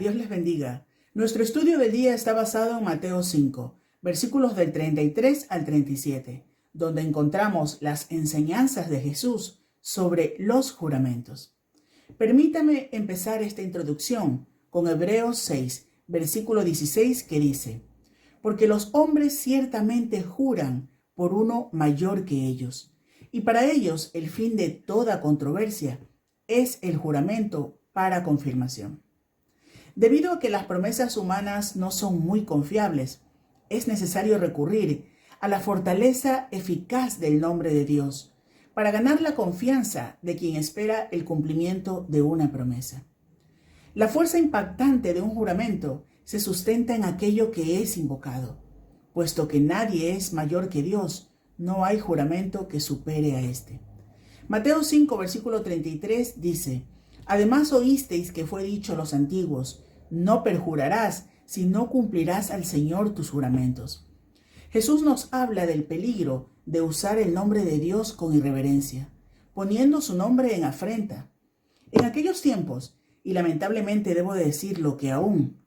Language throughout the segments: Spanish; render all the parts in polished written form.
Dios les bendiga. Nuestro estudio del día está basado en Mateo 5, versículos del 33 al 37, donde encontramos las enseñanzas de Jesús sobre los juramentos. Permítame empezar esta introducción con Hebreos 6, versículo 16, que dice: porque los hombres ciertamente juran por uno mayor que ellos, y para ellos el fin de toda controversia es el juramento para confirmación. Debido a que las promesas humanas no son muy confiables, es necesario recurrir a la fortaleza eficaz del nombre de Dios para ganar la confianza de quien espera el cumplimiento de una promesa. La fuerza impactante de un juramento se sustenta en aquello que es invocado. Puesto que nadie es mayor que Dios, no hay juramento que supere a este. Mateo 5, versículo 33 dice: además oísteis que fue dicho a los antiguos, no perjurarás, si no cumplirás al Señor tus juramentos. Jesús nos habla del peligro de usar el nombre de Dios con irreverencia, poniendo su nombre en afrenta. En aquellos tiempos, y lamentablemente debo decirlo que aún,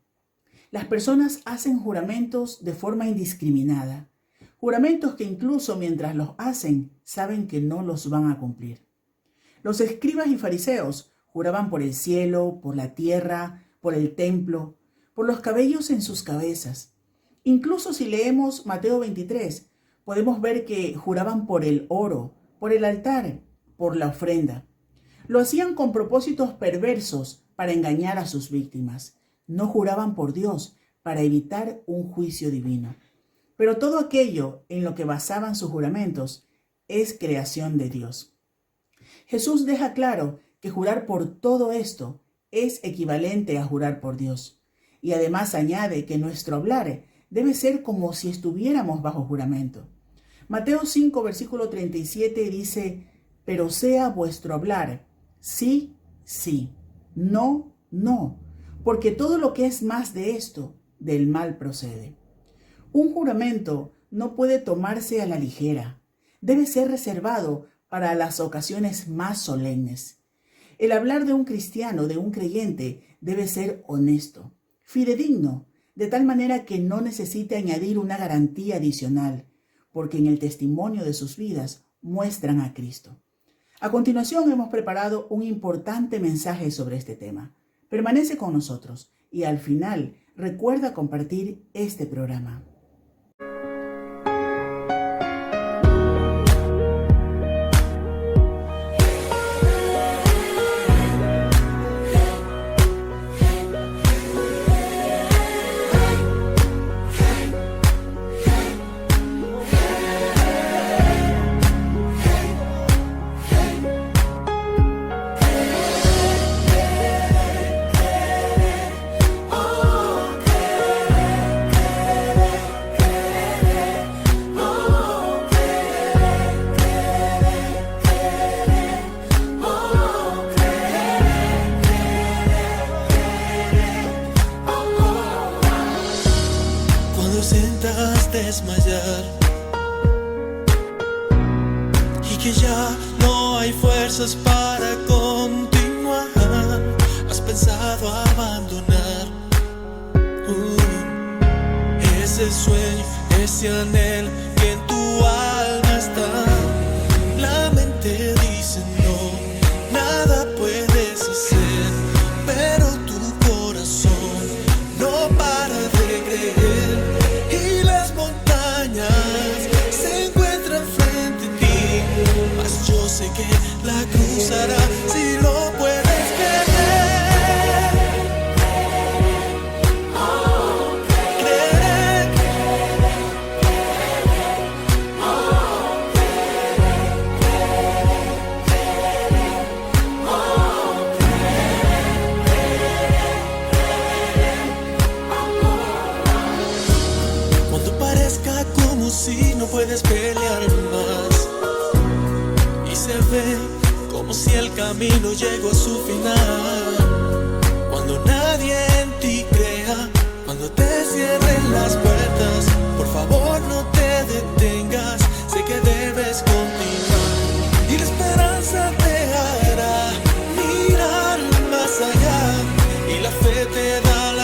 las personas hacen juramentos de forma indiscriminada, juramentos que incluso mientras los hacen, saben que no los van a cumplir. Los escribas y fariseos juraban por el cielo, por la tierra, por el templo, por los cabellos en sus cabezas. Incluso si leemos Mateo 23, podemos ver que juraban por el oro, por el altar, por la ofrenda. Lo hacían con propósitos perversos para engañar a sus víctimas. No juraban por Dios para evitar un juicio divino. Pero todo aquello en lo que basaban sus juramentos es creación de Dios. Jesús deja claro que jurar por todo esto es equivalente a jurar por Dios. Y además añade que nuestro hablar debe ser como si estuviéramos bajo juramento. Mateo 5, versículo 37 dice: pero sea vuestro hablar sí, sí, no, no, porque todo lo que es más de esto, del mal procede. Un juramento no puede tomarse a la ligera. Debe ser reservado para las ocasiones más solemnes. El hablar de un cristiano, de un creyente, debe ser honesto, fidedigno, de tal manera que no necesite añadir una garantía adicional, porque en el testimonio de sus vidas muestran a Cristo. A continuación hemos preparado un importante mensaje sobre este tema. Permanece con nosotros y al final recuerda compartir este programa. Desmayar y que ya no hay fuerzas para continuar, has pensado abandonar ese sueño, ese anhelo que en tu alma está. La mente dice no, nada puedes hacer, pero tu corazón no para de creer. Se encuentra frente a ti, mas yo sé que la cruzará si lo puedes creer. Creer. Cuando parezca como si no puedes pelear más y se ve como si el camino llegó a su final, cuando nadie en ti crea, cuando te cierren las puertas, por favor no te detengas, sé que debes continuar y la esperanza te hará mirar más allá y la fe te dará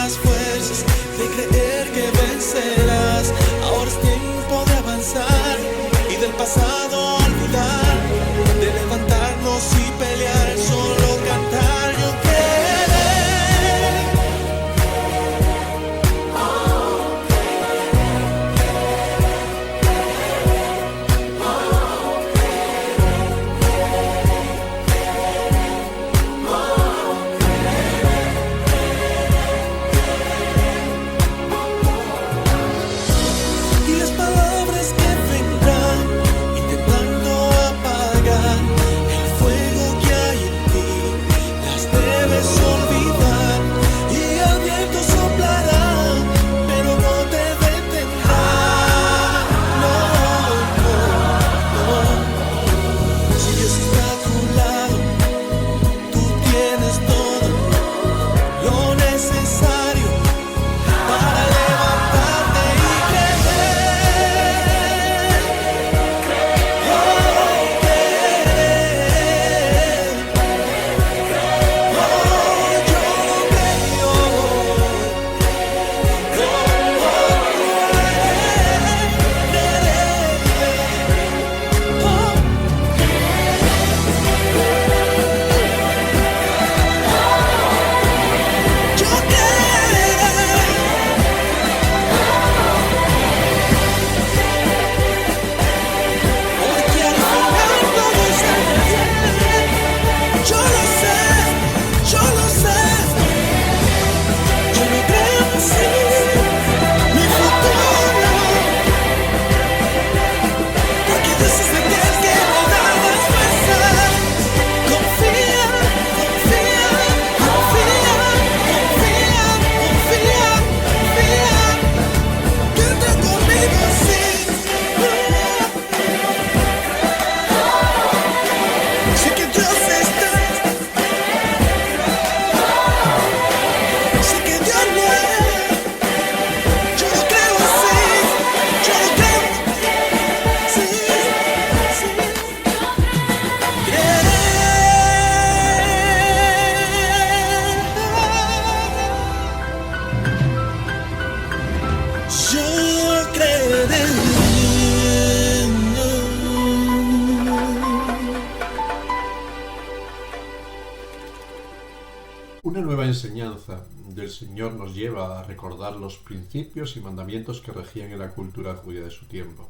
Una nueva enseñanza del Señor nos lleva a recordar los principios y mandamientos que regían en la cultura judía de su tiempo.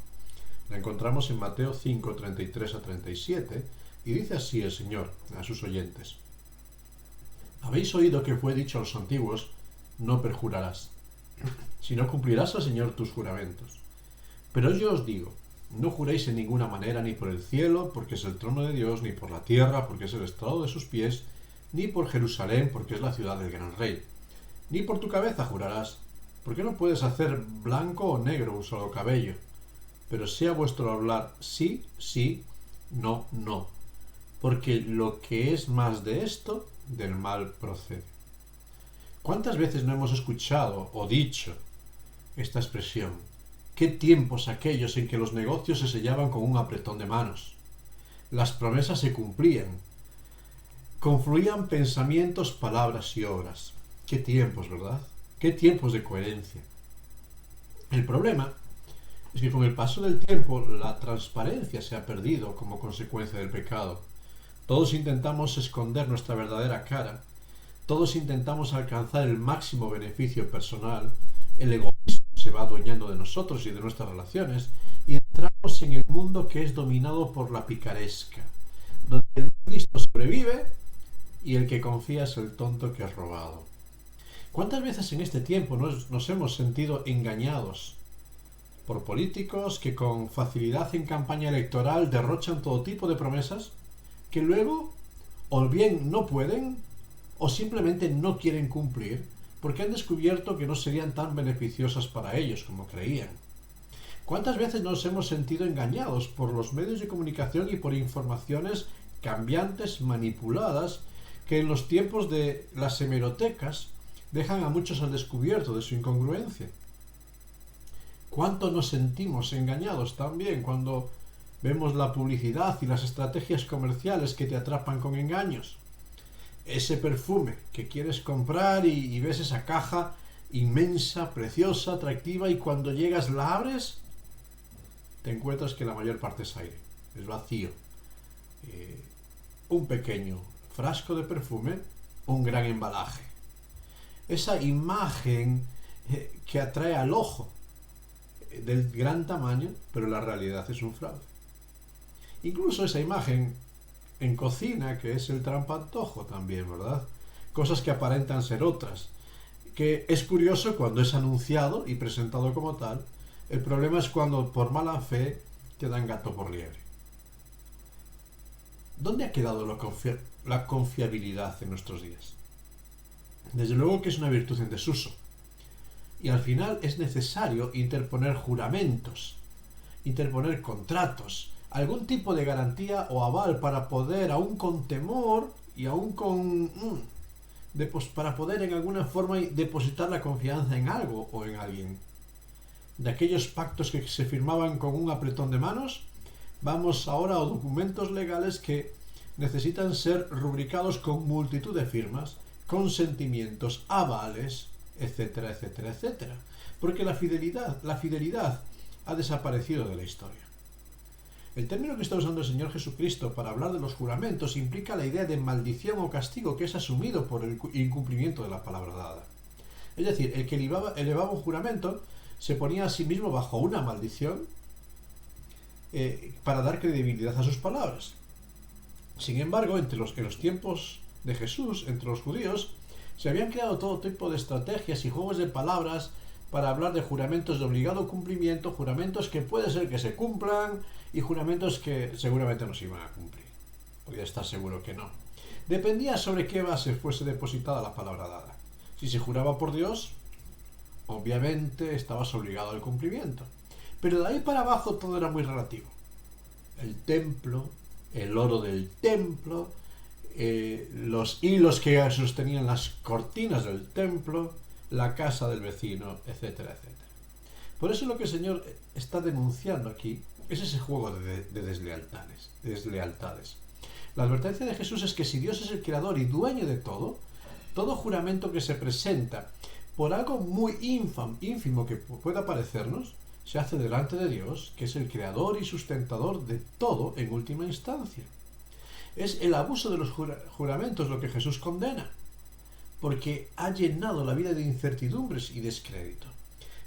La encontramos en Mateo 5, 33 a 37, y dice así el Señor a sus oyentes: Habéis oído que fue dicho a los antiguos: no perjurarás, sino cumplirás al Señor tus juramentos. Pero yo os digo, no juréis en ninguna manera, ni por el cielo, porque es el trono de Dios, ni por la tierra, porque es el estrado de sus pies, ni por Jerusalén, porque es la ciudad del gran rey. Ni por tu cabeza jurarás, porque no puedes hacer blanco o negro un solo cabello. Pero sea vuestro hablar sí, sí, no, no, porque lo que es más de esto, del mal procede. ¿Cuántas veces no hemos escuchado o dicho esta expresión? ¿Qué tiempos aquellos en que los negocios se sellaban con un apretón de manos? Las promesas se cumplían. Confluían pensamientos, palabras y obras. ¡Qué tiempos!, ¿verdad? ¡Qué tiempos de coherencia! El problema es que con el paso del tiempo la transparencia se ha perdido como consecuencia del pecado. Todos intentamos esconder nuestra verdadera cara. Todos intentamos alcanzar el máximo beneficio personal. El egoísmo se va adueñando de nosotros y de nuestras relaciones, y entramos en el mundo que es dominado por la picaresca, donde el listo sobrevive y el que confía es el tonto que es robado. ¿Cuántas veces en este tiempo nos hemos sentido engañados por políticos que con facilidad en campaña electoral derrochan todo tipo de promesas que luego o bien no pueden o simplemente no quieren cumplir porque han descubierto que no serían tan beneficiosas para ellos como creían? ¿Cuántas veces nos hemos sentido engañados por los medios de comunicación y por informaciones cambiantes, manipuladas, que en los tiempos de las hemerotecas dejan a muchos al descubierto de su incongruencia? ¿Cuánto nos sentimos engañados también cuando vemos la publicidad y las estrategias comerciales que te atrapan con engaños? Ese perfume que quieres comprar y ves esa caja inmensa, preciosa, atractiva, y cuando llegas la abres, te encuentras que la mayor parte es aire, es vacío. Un pequeño frasco de perfume, un gran embalaje. Esa imagen que atrae al ojo, del gran tamaño, pero la realidad es un fraude. Incluso esa imagen en cocina, que es el trampantojo también, ¿verdad? Cosas que aparentan ser otras, que es curioso cuando es anunciado y presentado como tal. El problema es cuando por mala fe te dan gato por liebre. ¿Dónde ha quedado la confiabilidad en nuestros días? Desde luego que es una virtud en desuso. Y al final es necesario interponer juramentos, interponer contratos, algún tipo de garantía o aval para poder, aún con temor y aún para poder en alguna forma depositar la confianza en algo o en alguien. De aquellos pactos que se firmaban con un apretón de manos, vamos ahora a documentos legales que necesitan ser rubricados con multitud de firmas, consentimientos, avales, etcétera, etcétera, etcétera. Porque la fidelidad ha desaparecido de la historia. El término que está usando el Señor Jesucristo para hablar de los juramentos implica la idea de maldición o castigo que es asumido por el incumplimiento de la palabra dada. Es decir, el que elevaba un juramento se ponía a sí mismo bajo una maldición para dar credibilidad a sus palabras. Sin embargo, en los tiempos de Jesús, entre los judíos, se habían creado todo tipo de estrategias y juegos de palabras para hablar de juramentos de obligado cumplimiento, juramentos que puede ser que se cumplan y juramentos que seguramente no se iban a cumplir. Podría estar seguro que no. Dependía sobre qué base fuese depositada la palabra dada. Si se juraba por Dios, obviamente estabas obligado al cumplimiento. Pero de ahí para abajo todo era muy relativo. El templo, el oro del templo, los hilos que sostenían las cortinas del templo, la casa del vecino, etcétera, etcétera. Por eso lo que el Señor está denunciando aquí es ese juego de deslealtades. La advertencia de Jesús es que si Dios es el creador y dueño de todo juramento que se presenta, por algo muy ínfimo que pueda parecernos, se hace delante de Dios, que es el creador y sustentador de todo en última instancia. Es el abuso de los juramentos lo que Jesús condena. porque ha llenado la vida de incertidumbres y descrédito.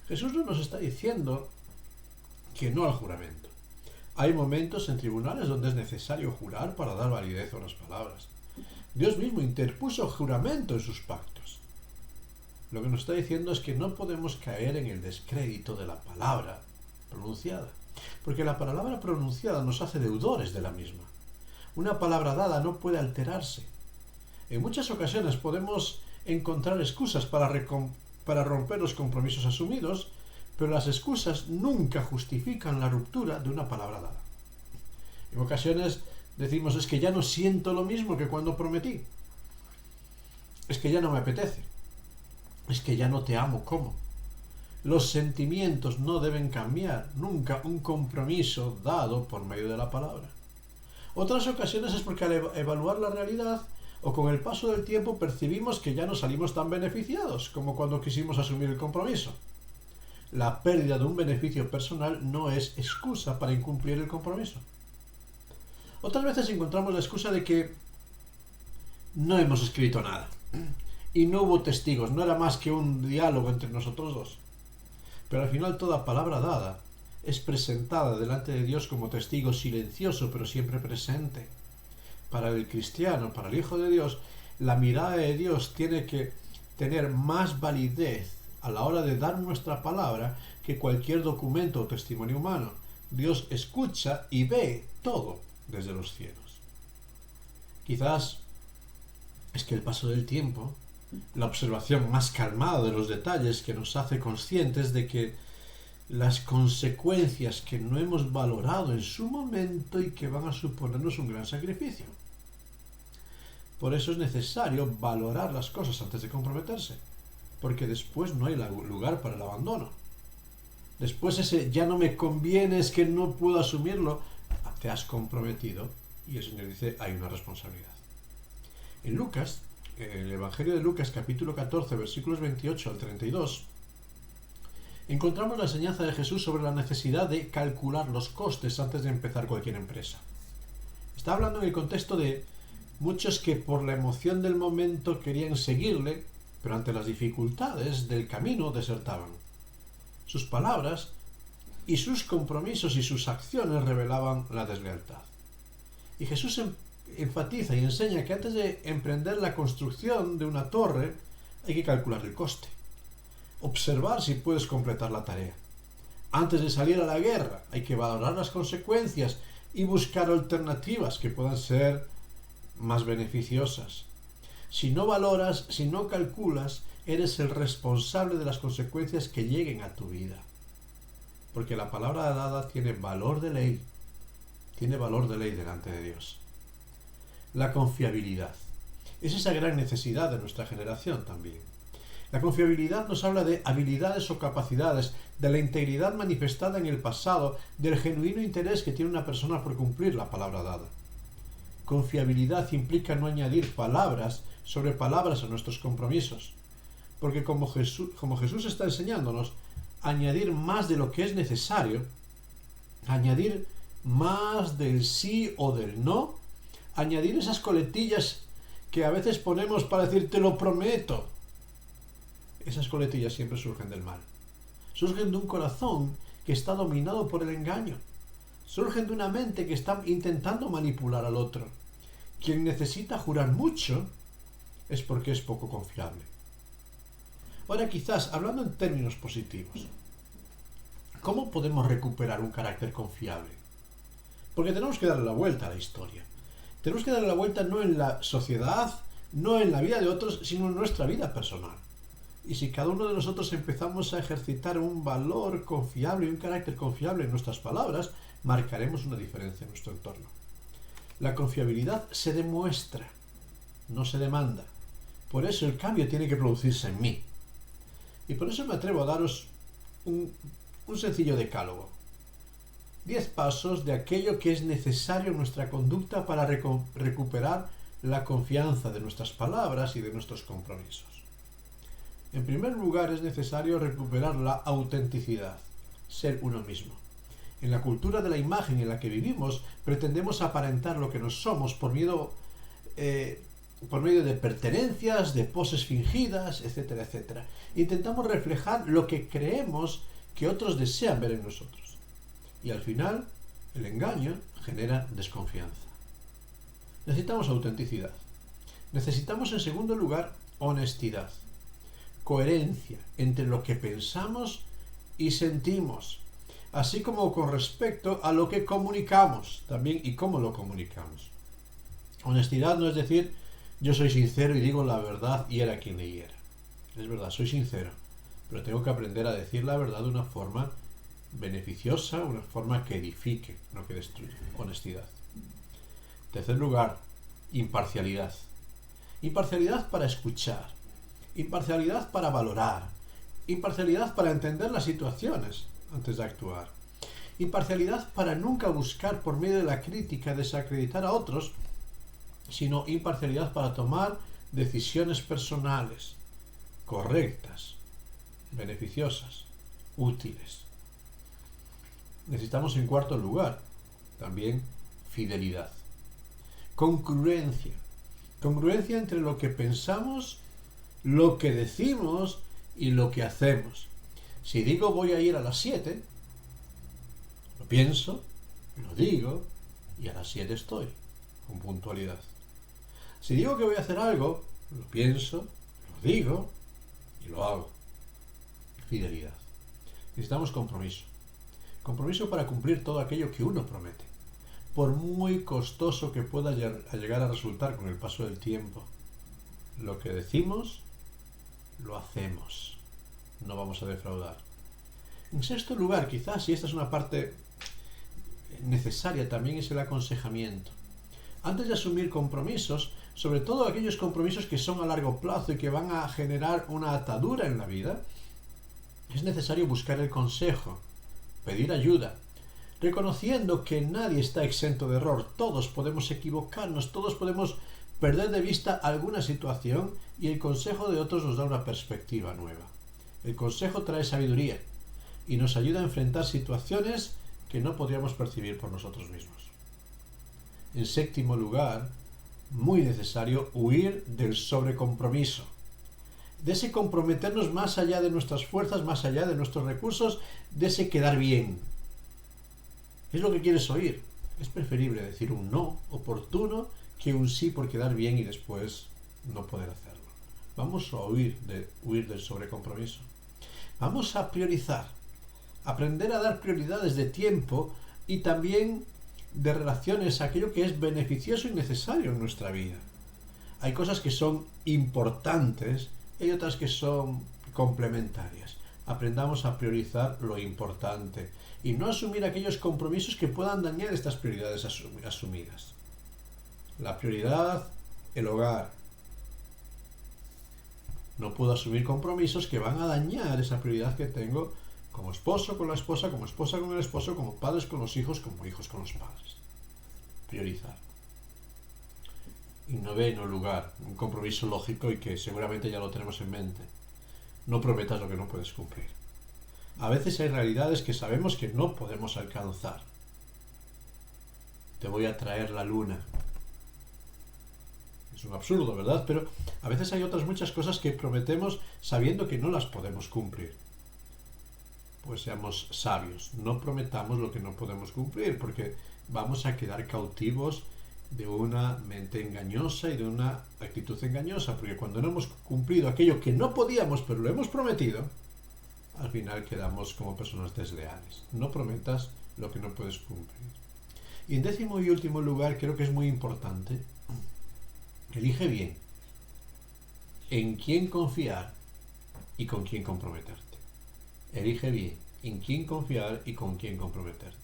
Jesús no nos está diciendo que no al juramento. Hay momentos en tribunales donde es necesario jurar para dar validez a unas palabras. Dios mismo interpuso juramento en sus pactos. Lo que nos está diciendo es que no podemos caer en el descrédito de la palabra pronunciada, porque la palabra pronunciada nos hace deudores de la misma. Una palabra dada no puede alterarse. En muchas ocasiones podemos encontrar excusas para romper los compromisos asumidos, pero las excusas nunca justifican la ruptura de una palabra dada. En ocasiones decimos, es que ya no siento lo mismo que cuando prometí. Es que ya no me apetece. Es que ya no te amo como. Los sentimientos no deben cambiar nunca un compromiso dado por medio de la palabra. Otras ocasiones es porque al evaluar la realidad o con el paso del tiempo percibimos que ya no salimos tan beneficiados como cuando quisimos asumir el compromiso. La pérdida de un beneficio personal no es excusa para incumplir el compromiso. Otras veces encontramos la excusa de que no hemos escrito nada y no hubo testigos, no era más que un diálogo entre nosotros dos. Pero al final toda palabra dada es presentada delante de Dios como testigo silencioso pero siempre presente. Para el cristiano, para el Hijo de Dios, la mirada de Dios tiene que tener más validez a la hora de dar nuestra palabra que cualquier documento o testimonio humano. Dios escucha y ve todo desde los cielos. Quizás es que el paso del tiempo, la observación más calmada de los detalles que nos hace conscientes de que las consecuencias que no hemos valorado en su momento y que van a suponernos un gran sacrificio. Por eso es necesario valorar las cosas antes de comprometerse, porque después no hay lugar para el abandono. Después ese ya no me conviene, es que no puedo asumirlo, te has comprometido y el Señor dice hay una responsabilidad. En Lucas, en el Evangelio de Lucas capítulo 14 versículos 28 al 32, encontramos la enseñanza de Jesús sobre la necesidad de calcular los costes antes de empezar cualquier empresa. Está hablando en el contexto de muchos que por la emoción del momento querían seguirle, pero ante las dificultades del camino desertaban. Sus palabras y sus compromisos y sus acciones revelaban la deslealtad. Y Jesús enfatiza y enseña que antes de emprender la construcción de una torre hay que calcular el coste. Observar si puedes completar la tarea. Antes de salir a la guerra hay que valorar las consecuencias y buscar alternativas que puedan ser más beneficiosas. Si no valoras, si no calculas, eres el responsable de las consecuencias que lleguen a tu vida. Porque la palabra dada tiene valor de ley. Tiene valor de ley delante de Dios. La confiabilidad. Es esa gran necesidad de nuestra generación también. La confiabilidad nos habla de habilidades o capacidades, de la integridad manifestada en el pasado, del genuino interés que tiene una persona por cumplir la palabra dada. Confiabilidad implica no añadir palabras sobre palabras a nuestros compromisos, porque como Jesús está enseñándonos, añadir más de lo que es necesario, añadir más del sí o del no, añadir esas coletillas que a veces ponemos para decir te lo prometo. Esas coletillas siempre surgen del mal. Surgen de un corazón que está dominado por el engaño. Surgen de una mente que está intentando manipular al otro. Quien necesita jurar mucho es porque es poco confiable. Ahora quizás, hablando en términos positivos, ¿cómo podemos recuperar un carácter confiable? Porque tenemos que darle la vuelta a la historia. Tenemos que darle la vuelta no en la sociedad, no en la vida de otros, sino en nuestra vida personal. Y si cada uno de nosotros empezamos a ejercitar un valor confiable y un carácter confiable en nuestras palabras, marcaremos una diferencia en nuestro entorno. La confiabilidad se demuestra, no se demanda. Por eso el cambio tiene que producirse en mí. Y por eso me atrevo a daros un sencillo decálogo. 10 pasos de aquello que es necesario en nuestra conducta para recuperar la confianza de nuestras palabras y de nuestros compromisos. En primer lugar, es necesario recuperar la autenticidad, ser uno mismo. En la cultura de la imagen en la que vivimos, pretendemos aparentar lo que no somos por miedo por medio de pertenencias, de poses fingidas, etcétera, etcétera. Intentamos reflejar lo que creemos que otros desean ver en nosotros. Y al final, el engaño genera desconfianza. Necesitamos autenticidad. Necesitamos, en segundo lugar, honestidad. Coherencia entre lo que pensamos y sentimos, así como con respecto a lo que comunicamos también y cómo lo comunicamos. Honestidad no es decir, yo soy sincero y digo la verdad y era quien le hiera. Es verdad, soy sincero, pero tengo que aprender a decir la verdad de una forma beneficiosa, una forma que edifique, no que destruya. Honestidad. Tercer lugar, imparcialidad. Imparcialidad para escuchar, imparcialidad para valorar, imparcialidad para entender las situaciones antes de actuar, imparcialidad para nunca buscar por medio de la crítica desacreditar a otros, sino imparcialidad para tomar decisiones personales, correctas, beneficiosas, útiles. Necesitamos, en cuarto lugar, también fidelidad. Congruencia. Congruencia entre lo que pensamos, lo que decimos y lo que hacemos. Si digo voy a ir a las 7, lo pienso, lo digo y a las 7 estoy, con puntualidad. Si digo que voy a hacer algo, lo pienso, lo digo y lo hago. Fidelidad. Necesitamos compromiso. Compromiso para cumplir todo aquello que uno promete, por muy costoso que pueda llegar a resultar con el paso del tiempo. Lo que decimos, lo hacemos. No vamos a defraudar. En sexto lugar, quizás, y esta es una parte necesaria también, es el aconsejamiento. Antes de asumir compromisos, sobre todo aquellos compromisos que son a largo plazo y que van a generar una atadura en la vida, es necesario buscar el consejo, pedir ayuda, reconociendo que nadie está exento de error. Todos podemos equivocarnos, todos podemos perder de vista alguna situación y el consejo de otros nos da una perspectiva nueva. El consejo trae sabiduría y nos ayuda a enfrentar situaciones que no podríamos percibir por nosotros mismos. En séptimo lugar, muy necesario huir del sobrecompromiso, de ese comprometernos más allá de nuestras fuerzas, más allá de nuestros recursos, de ese quedar bien. Es lo que quieres oír. Es preferible decir un no oportuno que un sí por quedar bien y después no poder hacerlo. Vamos a huir del sobrecompromiso. Vamos a priorizar, aprender a dar prioridades de tiempo y también de relaciones a aquello que es beneficioso y necesario en nuestra vida. Hay cosas que son importantes y hay otras que son complementarias. Aprendamos a priorizar lo importante y no asumir aquellos compromisos que puedan dañar estas prioridades asumidas. La prioridad, el hogar. No puedo asumir compromisos que van a dañar esa prioridad que tengo como esposo con la esposa, como esposa con el esposo, como padres con los hijos, como hijos con los padres. Priorizar. Y noveno lugar, un compromiso lógico y que seguramente ya lo tenemos en mente. No prometas lo que no puedes cumplir. A veces hay realidades que sabemos que no podemos alcanzar. Te voy a traer la luna. Es un absurdo, ¿verdad? Pero a veces hay otras muchas cosas que prometemos sabiendo que no las podemos cumplir. Pues seamos sabios, no prometamos lo que no podemos cumplir, porque vamos a quedar cautivos de una mente engañosa y de una actitud engañosa, porque cuando no hemos cumplido aquello que no podíamos, pero lo hemos prometido, al final quedamos como personas desleales. No prometas lo que no puedes cumplir. Y en décimo y último lugar, creo que es muy importante, elige bien en quién confiar y con quién comprometerte. Elige bien en quién confiar y con quién comprometerte.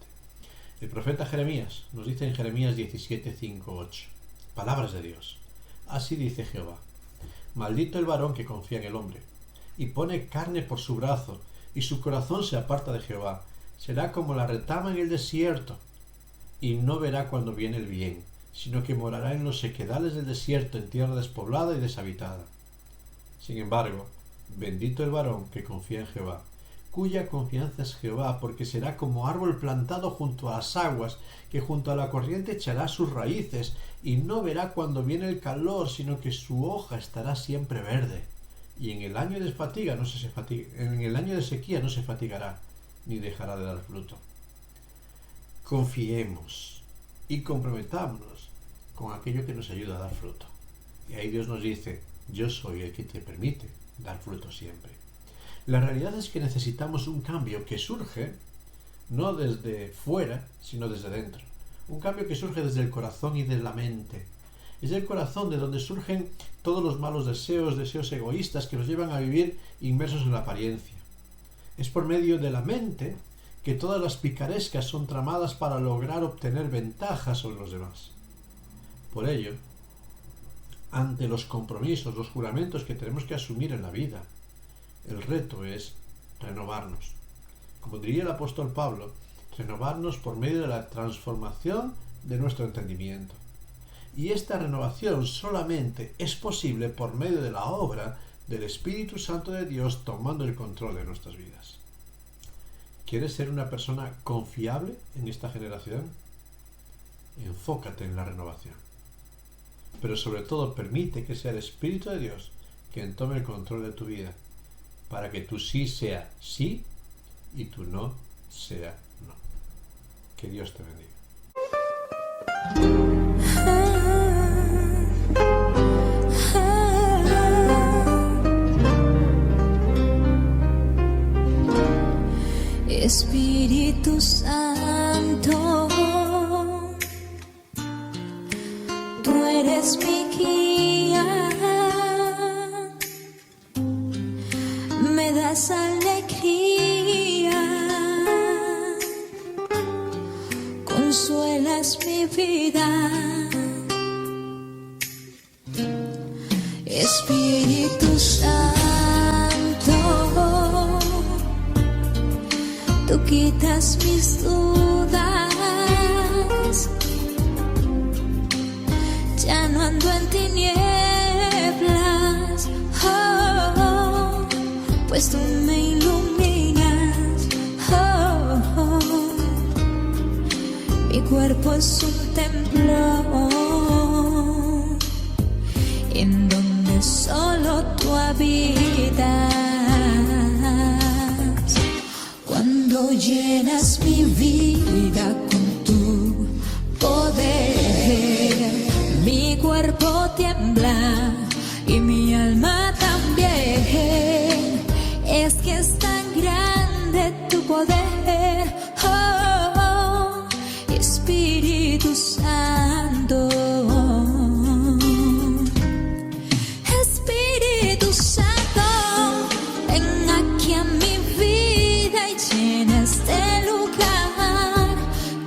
El profeta Jeremías nos dice en Jeremías 17, 5, 8, palabras de Dios. Así dice Jehová: maldito el varón que confía en el hombre, y pone carne por su brazo, y su corazón se aparta de Jehová. Será como la retama en el desierto, y no verá cuando viene el bien, sino que morará en los sequedales del desierto, en tierra despoblada y deshabitada. Sin embargo, bendito el varón que confía en Jehová, cuya confianza es Jehová, porque será como árbol plantado junto a las aguas, que junto a la corriente echará sus raíces, y no verá cuando viene el calor, sino que su hoja estará siempre verde. Y en el año de sequía no se fatigará, ni dejará de dar fruto. Confiemos y comprometámonos con aquello que nos ayuda a dar fruto. Y ahí Dios nos dice: yo soy el que te permite dar fruto siempre. La realidad es que necesitamos un cambio que surge no desde fuera, sino desde dentro. Un cambio que surge desde el corazón y de la mente. Es del corazón de donde surgen todos los malos deseos egoístas que nos llevan a vivir inmersos en la apariencia. Es por medio de la mente que todas las picarescas son tramadas para lograr obtener ventajas sobre los demás. Por ello, ante los compromisos, los juramentos que tenemos que asumir en la vida, el reto es renovarnos. Como diría el apóstol Pablo, renovarnos por medio de la transformación de nuestro entendimiento. Y esta renovación solamente es posible por medio de la obra del Espíritu Santo de Dios tomando el control de nuestras vidas. ¿Quieres ser una persona confiable en esta generación? Enfócate en la renovación. Pero sobre todo permite que sea el Espíritu de Dios quien tome el control de tu vida, para que tu sí sea sí y tu no sea no. Que Dios te bendiga. Espíritu Santo, tú eres mi guía, me das alegría, consuelas mi vida. Espíritu Santo, tú quitas mis dudas, ya no ando en tinieblas, oh, pues tú me iluminas, oh, mi cuerpo es un templo en donde solo tú habitas. Cuando llenas mi vida con tu poder, mi cuerpo tiembla y mi alma también. Es que es tan grande tu poder, oh, Espíritu Santo. Espíritu Santo, ven aquí a mi vida y llena este lugar.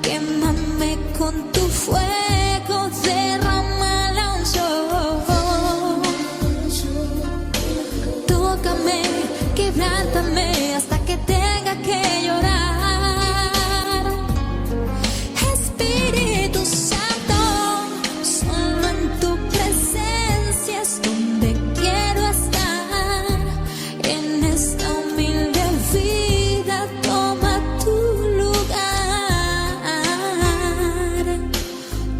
Quémame con tu fuego, derrámala un sol. Tócame, quebrántame hasta que tenga que llorar. Espíritu Santo, solo en tu presencia es donde quiero estar. En esta humilde vida toma tu lugar.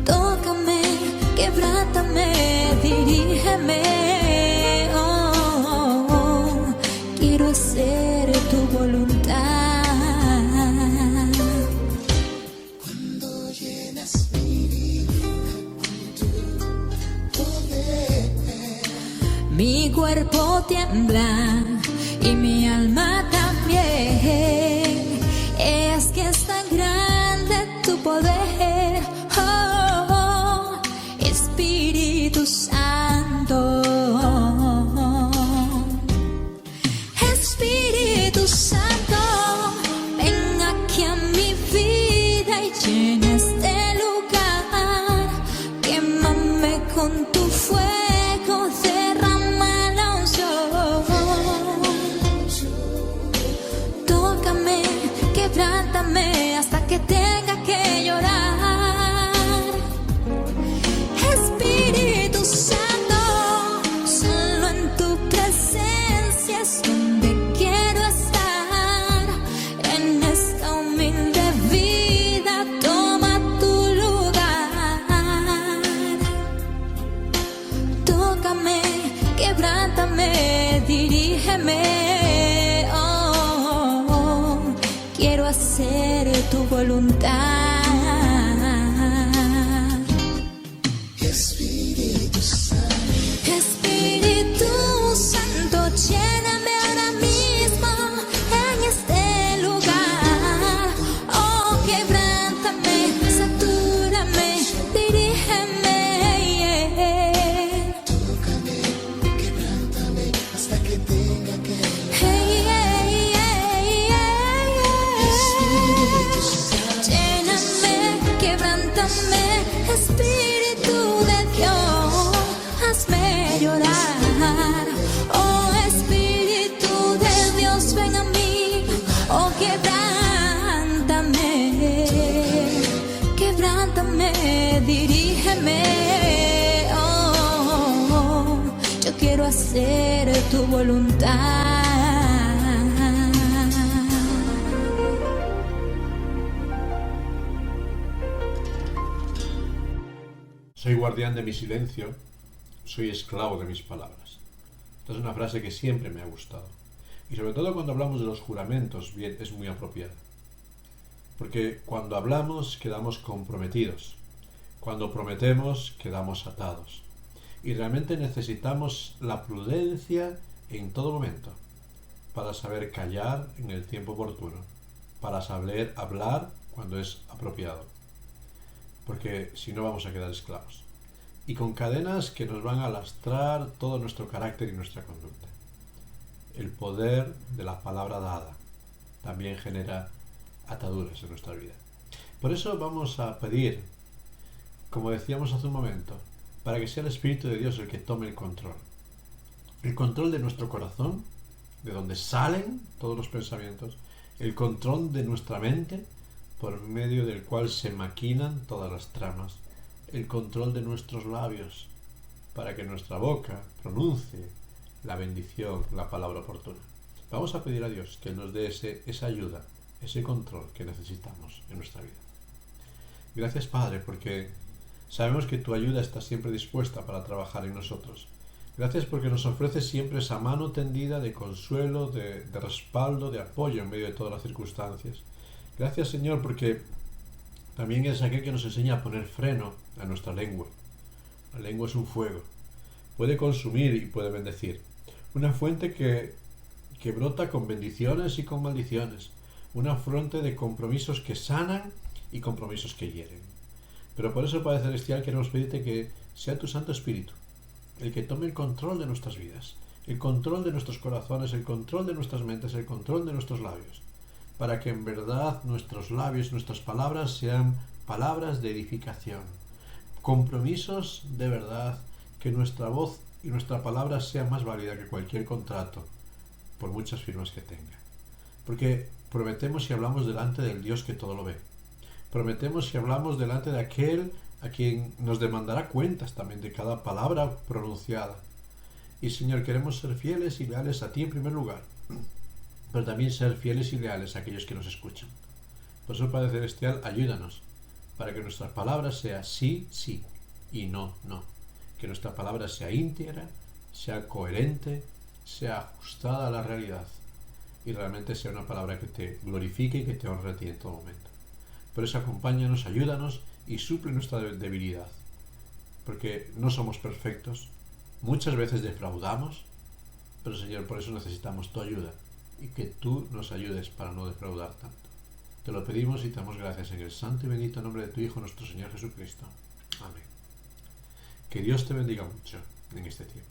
Tócame, quebrántame, dirígeme, oh, quiero hacer tu voluntad. Cuando llenas mi vida con tu poder, mi cuerpo tiembla y mi alma también. Es que es tan grande tu poder, oh, Espíritu Santo. Espíritu Santo, ven aquí a mi vida y llena este lugar. Quémame con tu fuego, derrámala un sol. Tócame, quebrántame hasta que tenga que llorar. Espíritu Santo, solo en tu presencia es donde quiero estar. dirígeme. Quiero hacer tu voluntad. Espíritu Santo, lléname ahora mismo en este lugar. Oh, quebrántame, satúrame, dirígeme. Tócame, quebrántame hasta que tenga que lléname, quebrántame, Espíritu de Dios, hazme llorar. Oh, Espíritu de Dios, ven a mí. Oh, quebrántame, dirígeme. Oh, yo quiero hacer tu voluntad. Soy guardián de mi silencio, soy esclavo de mis palabras. Esta es una frase que siempre me ha gustado. Y sobre todo cuando hablamos de los juramentos, bien, es muy apropiada. Porque cuando hablamos quedamos comprometidos. Cuando prometemos quedamos atados. Y realmente necesitamos la prudencia en todo momento para saber callar en el tiempo oportuno, para saber hablar cuando es apropiado. Porque si no vamos a quedar esclavos. Y con cadenas que nos van a lastrar todo nuestro carácter y nuestra conducta. El poder de la palabra dada también genera ataduras en nuestra vida. Por eso vamos a pedir, como decíamos hace un momento, para que sea el Espíritu de Dios el que tome el control. El control de nuestro corazón, de donde salen todos los pensamientos, el control de nuestra mente, por medio del cual se maquinan todas las tramas, el control de nuestros labios, para que nuestra boca pronuncie la bendición, la palabra oportuna. Vamos a pedir a Dios que nos dé esa ayuda, ese control que necesitamos en nuestra vida. Gracias, Padre, porque sabemos que tu ayuda está siempre dispuesta para trabajar en nosotros. Gracias porque nos ofreces siempre esa mano tendida de consuelo, de respaldo, de apoyo en medio de todas las circunstancias. Gracias, Señor, porque también es aquel que nos enseña a poner freno a nuestra lengua. La lengua es un fuego. Puede consumir y puede bendecir. Una fuente que brota con bendiciones y con maldiciones. Una fuente de compromisos que sanan y compromisos que hieren. Pero por eso, Padre Celestial, queremos pedirte que sea tu Santo Espíritu el que tome el control de nuestras vidas, el control de nuestros corazones, el control de nuestras mentes, el control de nuestros labios, para que en verdad nuestros labios, nuestras palabras sean palabras de edificación, compromisos de verdad, que nuestra voz y nuestra palabra sea más válida que cualquier contrato, por muchas firmas que tenga. Porque prometemos y hablamos delante del Dios que todo lo ve. Prometemos y hablamos delante de aquel a quien nos demandará cuentas también de cada palabra pronunciada. Y, Señor, queremos ser fieles y leales a ti en primer lugar, pero también ser fieles y leales a aquellos que nos escuchan. Por eso, Padre Celestial, ayúdanos para que nuestra palabra sea sí, sí y no, no. Que nuestra palabra sea íntegra, sea coherente, sea ajustada a la realidad y realmente sea una palabra que te glorifique y que te honre a ti en todo momento. Por eso, acompáñanos, ayúdanos y suple nuestra debilidad, porque no somos perfectos, muchas veces defraudamos, pero, Señor, por eso necesitamos tu ayuda y que tú nos ayudes para no defraudar tanto. Te lo pedimos y te damos gracias en el santo y bendito nombre de tu Hijo, nuestro Señor Jesucristo. Amén. Que Dios te bendiga mucho en este tiempo.